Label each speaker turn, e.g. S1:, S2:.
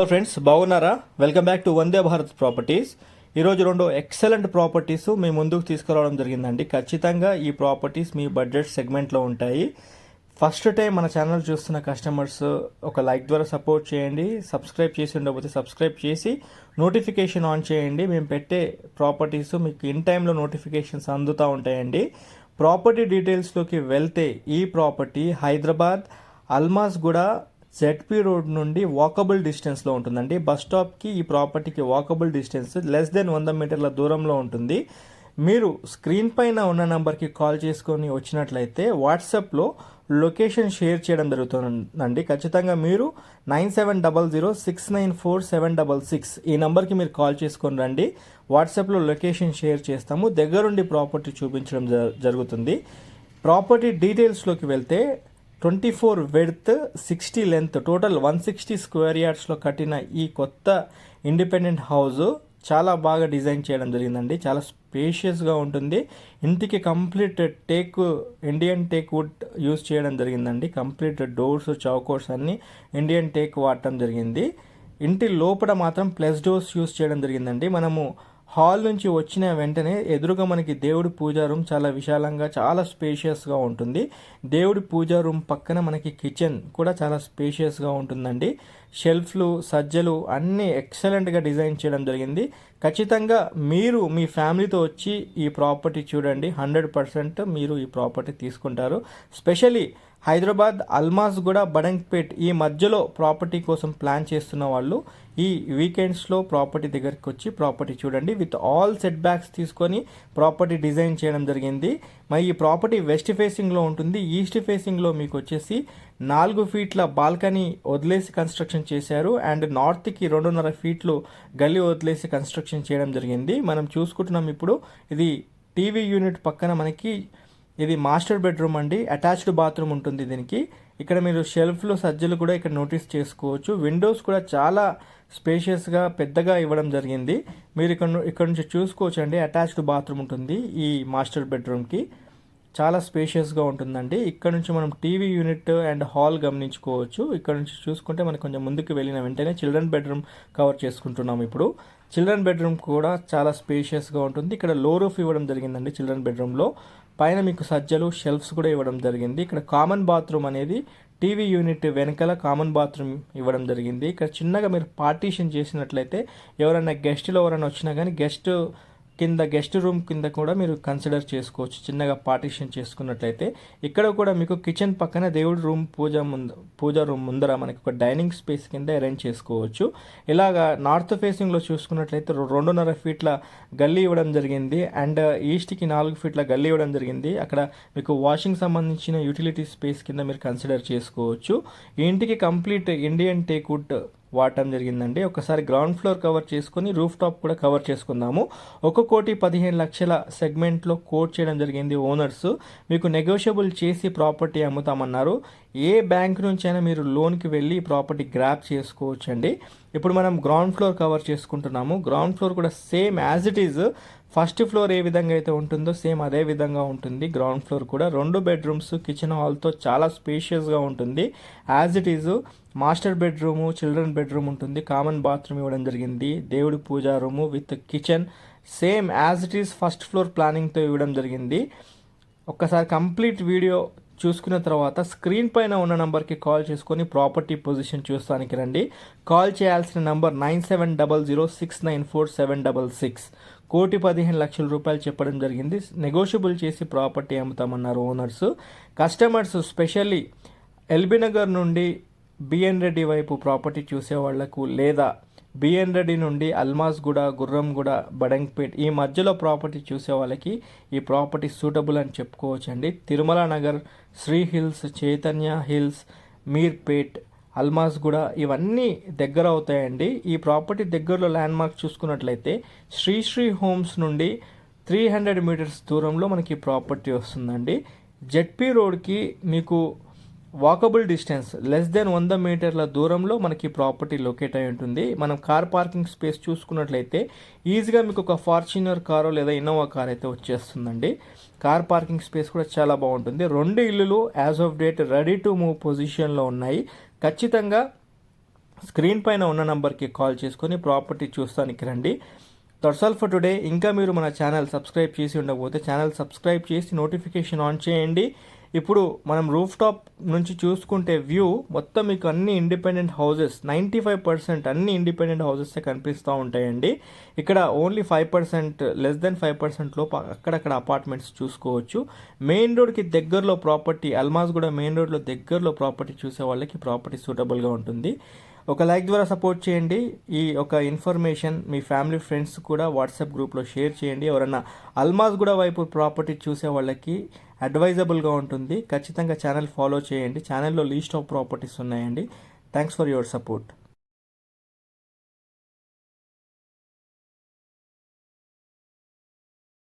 S1: Hello friends, బాగున్నారా? Welcome back to Vande Bharat properties. ఈరోజు రెండు ఎక్సలెంట్ ప్రాపర్టీస్ మీ ముందుకు తీసుకురావడం జరిగిందండి. ఖచ్చితంగా ఈ ప్రాపర్టీస్ మీ బడ్జెట్ సెగ్మెంట్లో ఉంటాయి. ఫస్ట్ టైం మన ఛానల్ చూస్తున్న కస్టమర్స్ ఒక లైక్ ద్వారా సపోర్ట్ చేయండి. సబ్స్క్రైబ్ చేసి ఉండకపోతే సబ్స్క్రైబ్ చేసి నోటిఫికేషన్ ఆన్ చేయండి. మేము పెట్టే ప్రాపర్టీస్ మీకు ఇన్ టైంలో నోటిఫికేషన్స్ అందుతూ ఉంటాయండి. ప్రాపర్టీ డీటెయిల్స్లోకి వెళ్తే ఈ property Hyderabad Almasguda ZP road నుండి వాకబుల్ డిస్టెన్స్లో ఉంటుందండి. బస్ స్టాప్కి ఈ ప్రాపర్టీకి వాకబుల్ డిస్టెన్స్ లెస్ దెన్ 100 మీటర్ల దూరంలో ఉంటుంది. మీరు స్క్రీన్ పైన ఉన్న నెంబర్కి కాల్ చేసుకొని వచ్చినట్లయితే వాట్సాప్లో లొకేషన్ షేర్ చేయడం జరుగుతుందండి. ఖచ్చితంగా మీరు 9700694766 ఈ నెంబర్కి మీరు కాల్ చేసుకొని రండి. వాట్సాప్లో లొకేషన్ షేర్ చేస్తాము. దగ్గరుండి ప్రాపర్టీ చూపించడం జరుగుతుంది. ప్రాపర్టీ డీటెయిల్స్లోకి వెళ్తే 24 వెడ్త్ 60 లెంత్ టోటల్ 160 స్క్వేర్ యార్డ్స్లో కట్టిన ఈ కొత్త ఇండిపెండెంట్ హౌస్ చాలా బాగా డిజైన్ చేయడం జరిగిందండి. చాలా స్పేషియస్గా ఉంటుంది. ఇంటికి complete Indian teak wood use చేయడం జరిగిందండి. కంప్లీట్ డోర్స్ చౌకోర్స్ అన్నీ ఇండియన్ టేక్ వాడటం జరిగింది. ఇంటి లోపల మాత్రం ప్లస్ డోర్స్ యూజ్ చేయడం జరిగిందండి. మనము హాల్ నుంచి వచ్చిన వెంటనే ఎదురుగా మనకి దేవుడి పూజా రూమ్ చాలా విశాలంగా చాలా స్పేషియస్గా ఉంటుంది. దేవుడి పూజా రూమ్ పక్కన మనకి కిచెన్ కూడా చాలా స్పేషియస్గా ఉంటుందండి. షెల్ఫ్లు సజ్జలు అన్నీ ఎక్సలెంట్గా డిజైన్ చేయడం జరిగింది. ఖచ్చితంగా మీరు మీ ఫ్యామిలీతో వచ్చి ఈ ప్రాపర్టీ చూడండి. 100% మీరు ఈ ప్రాపర్టీ తీసుకుంటారు. స్పెషలీ హైదరాబాద్ అల్మాస్గూడ బడంగ్పేట్ ఈ మధ్యలో ప్రాపర్టీ కోసం ప్లాన్ చేస్తున్న వాళ్ళు ఈ వీకెండ్స్లో ప్రాపర్టీ దగ్గరికి వచ్చి ప్రాపర్టీ చూడండి. విత్ ఆల్ సెట్ బ్యాక్స్ తీసుకొని ప్రాపర్టీ డిజైన్ చేయడం జరిగింది. మరి ఈ ప్రాపర్టీ వెస్ట్ ఫేసింగ్లో ఉంటుంది. ఈస్ట్ ఫేసింగ్లో మీకు వచ్చేసి 4 ఫీట్ల బాల్కనీ వదిలేసి కన్స్ట్రక్షన్ చేశారు. అండ్ నార్త్కి 2.5 ఫీట్లు గల్లీ వదిలేసి కన్స్ట్రక్షన్ చేయడం జరిగింది. మనం చూసుకుంటున్నాం ఇప్పుడు ఇది టీవీ యూనిట్ పక్కన మనకి ఇది మాస్టర్ బెడ్రూమ్ అండి. అటాచ్డ్ బాత్రూమ్ ఉంటుంది దీనికి. ఇక్కడ మీరు షెల్ఫ్లు సజ్జలు కూడా ఇక్కడ నోటీస్ చేసుకోవచ్చు. విండోస్ కూడా చాలా స్పేషియస్గా పెద్దగా ఇవ్వడం జరిగింది. మీరు ఇక్కడ నుంచి చూసుకోవచ్చు అండి. అటాచ్డ్ బాత్రూమ్ ఉంటుంది ఈ మాస్టర్ బెడ్రూమ్కి. చాలా స్పేషియస్గా ఉంటుందండి. ఇక్కడ నుంచి మనం టీవీ యూనిట్ అండ్ హాల్ గమనించుకోవచ్చు. ఇక్కడ నుంచి చూసుకుంటే మనకు కొంచెం ముందుకు వెళ్ళిన వెంటనే చిల్డ్రన్ బెడ్రూమ్ కవర్ చేసుకుంటున్నాం. ఇప్పుడు చిల్డ్రన్ బెడ్రూమ్ కూడా చాలా స్పేషియస్గా ఉంటుంది. ఇక్కడ లో రూఫ్ ఇవ్వడం జరిగిందండి. చిల్డ్రన్ బెడ్రూమ్లో పైన మీకు సజ్జలు షెల్ఫ్స్ కూడా ఇవ్వడం జరిగింది. ఇక్కడ కామన్ బాత్రూమ్ అనేది టీవీ యూనిట్ వెనకాల కామన్ బాత్రూమ్ ఇవ్వడం జరిగింది. ఇక్కడ చిన్నగా మీరు పార్టీషన్ చేసినట్లయితే ఎవరైనా గెస్ట్లు వచ్చినా కానీ గెస్ట్ రూమ్ కింద కూడా మీరు కన్సిడర్ చేసుకోవచ్చు. చిన్నగా పార్టీషన్ చేసుకున్నట్లయితే ఇక్కడ కూడా మీకు కిచెన్ పక్కన దేవుడి రూమ్ పూజా రూమ్ ముందర మనకి ఒక డైనింగ్ స్పేస్ కింద అరేంజ్ చేసుకోవచ్చు. ఇలాగా నార్త్ ఫేసింగ్లో చూసుకున్నట్లయితే 2.5 ఫీట్ల గల్లీ ఇవ్వడం జరిగింది. అండ్ ఈస్ట్కి 4 ఫీట్ల గల్లీ ఇవ్వడం జరిగింది. అక్కడ మీకు వాషింగ్ సంబంధించిన యూటిలిటీ స్పేస్ కింద మీరు కన్సిడర్ చేసుకోవచ్చు. ఈ ఇంటికి కంప్లీట్ ఇండియన్ టేక్ వుడ్ వాడటం జరిగిందండి. ఒకసారి గ్రౌండ్ ఫ్లోర్ కవర్ చేసుకొని రూఫ్ టాప్ కూడా కవర్ చేసుకుందాము. 1,15,00,000 సెగ్మెంట్లో కోట్ చేయడం జరిగింది ఓనర్స్. మీకు నెగోషియబుల్ చేసి ప్రాపర్టీ అమ్ముతామన్నారు. ఏ బ్యాంక్ నుంచి అయినా మీరు లోన్కి వెళ్ళి ప్రాపర్టీ గ్రాప్ చేసుకోవచ్చు అండి. ఇప్పుడు మనం గ్రౌండ్ ఫ్లోర్ కవర్ చేసుకుంటున్నాము. గ్రౌండ్ ఫ్లోర్ కూడా same as it is first floor ఏ విధంగా అయితే ఉంటుందో సేమ్ అదే విధంగా ఉంటుంది. గ్రౌండ్ ఫ్లోర్ కూడా 2 బెడ్రూమ్స్ కిచెన్ హాల్తో చాలా స్పేషియస్గా ఉంటుంది. As it is master bedroom children bedroom ఉంటుంది. కామన్ బాత్రూమ్ ఇవ్వడం జరిగింది. దేవుడి puja room with kitchen same as it is first floor ప్లానింగ్తో ఇవ్వడం జరిగింది. ఒక్కసారి కంప్లీట్ వీడియో చూసుకున్న తర్వాత స్క్రీన్ పైన ఉన్న నెంబర్కి కాల్ చేసుకొని ప్రాపర్టీ పొజిషన్ చూస్తానికి రండి. కాల్ చేయాల్సిన నంబర్ 9700694766. 1,15,00,000 రూపాయలు చెప్పడం జరిగింది. నెగోషియబుల్ చేసి ప్రాపర్టీ అమ్ముతామన్నారు owners. Customers specially LB Nagar నుండి బిఎన్ రెడ్డి వైపు ప్రాపర్టీ చూసే వాళ్లకు లేదా బిఎన్ రెడ్డి నుండి అల్మాస్గూడ గుర్రంగూడ బడంగ్పేట్ ఈ మధ్యలో ప్రాపర్టీ చూసే వాళ్ళకి ఈ ప్రాపర్టీ సూటబుల్ అని చెప్పుకోవచ్చండి. తిరుమల నగర్, శ్రీ హిల్స్, చైతన్య హిల్స్, మీర్పేట్, అల్మాస్గూడ ఇవన్నీ దగ్గర అవుతాయండి. ఈ ప్రాపర్టీ దగ్గరలో ల్యాండ్ మార్క్ చూసుకున్నట్లయితే శ్రీ హోమ్స్ నుండి 300 మీటర్స్ దూరంలో మనకి ప్రాపర్టీ వస్తుందండి. జెడ్పీ రోడ్కి మీకు వాకబుల్ డిస్టెన్స్ లెస్ దెన్ 100 మీటర్ల దూరంలో మనకి ప్రాపర్టీ లొకేట్ అయి ఉంటుంది. మనం కార్ పార్కింగ్ స్పేస్ చూసుకున్నట్లయితే ఈజీగా మీకు ఒక ఫార్చునర్ కారు లేదా ఇన్నోవా కార్ అయితే వచ్చేస్తుందండి. కార్ పార్కింగ్ స్పేస్ కూడా చాలా బాగుంటుంది. 2 ఇల్లులు as of date ready to move పొజిషన్లో ఉన్నాయి. ఖచ్చితంగా స్క్రీన్ పైన ఉన్న నంబర్కి కాల్ చేసుకొని ప్రాపర్టీ చూస్తానికి రండి. That's all for today. ఇంకా మీరు మన ఛానల్ సబ్స్క్రైబ్ చేసి ఉండకపోతే ఛానల్ సబ్స్క్రైబ్ చేసి నోటిఫికేషన్ ఆన్ చేయండి. ఇప్పుడు మనం రూఫ్ టాప్ నుంచి చూసుకుంటే వ్యూ మొత్తం మీకు అన్ని ఇండిపెండెంట్ హౌసెస్ 95% అన్ని ఇండిపెండెంట్ హౌసెస్ కనిపిస్తూ ఉంటాయండి. ఇక్కడ ఓన్లీ 5%, లెస్ దెన్ 5% లోపు అక్కడక్కడ అపార్ట్మెంట్స్ చూసుకోవచ్చు. మెయిన్ రోడ్కి దగ్గరలో ప్రాపర్టీ, అల్మాజ్ కూడా మెయిన్ రోడ్లో దగ్గరలో ప్రాపర్టీ చూసే వాళ్ళకి ప్రాపర్టీ సూటబుల్గా ఉంటుంది. ఒక లైక్ ద్వారా సపోర్ట్ చేయండి. ఈ ఒక ఇన్ఫర్మేషన్ మీ ఫ్యామిలీ ఫ్రెండ్స్ కూడా వాట్సాప్ గ్రూప్లో షేర్ చేయండి. ఎవరన్నా అల్మాజ్ కూడా వైపు ప్రాపర్టీ చూసే వాళ్ళకి అడ్వైజబుల్గా ఉంటుంది. ఖచ్చితంగా ఛానల్ ఫాలో చేయండి. ఛానల్లో లీస్ట్ ఆఫ్ ప్రాపర్టీస్ ఉన్నాయండి. Thanks for your support.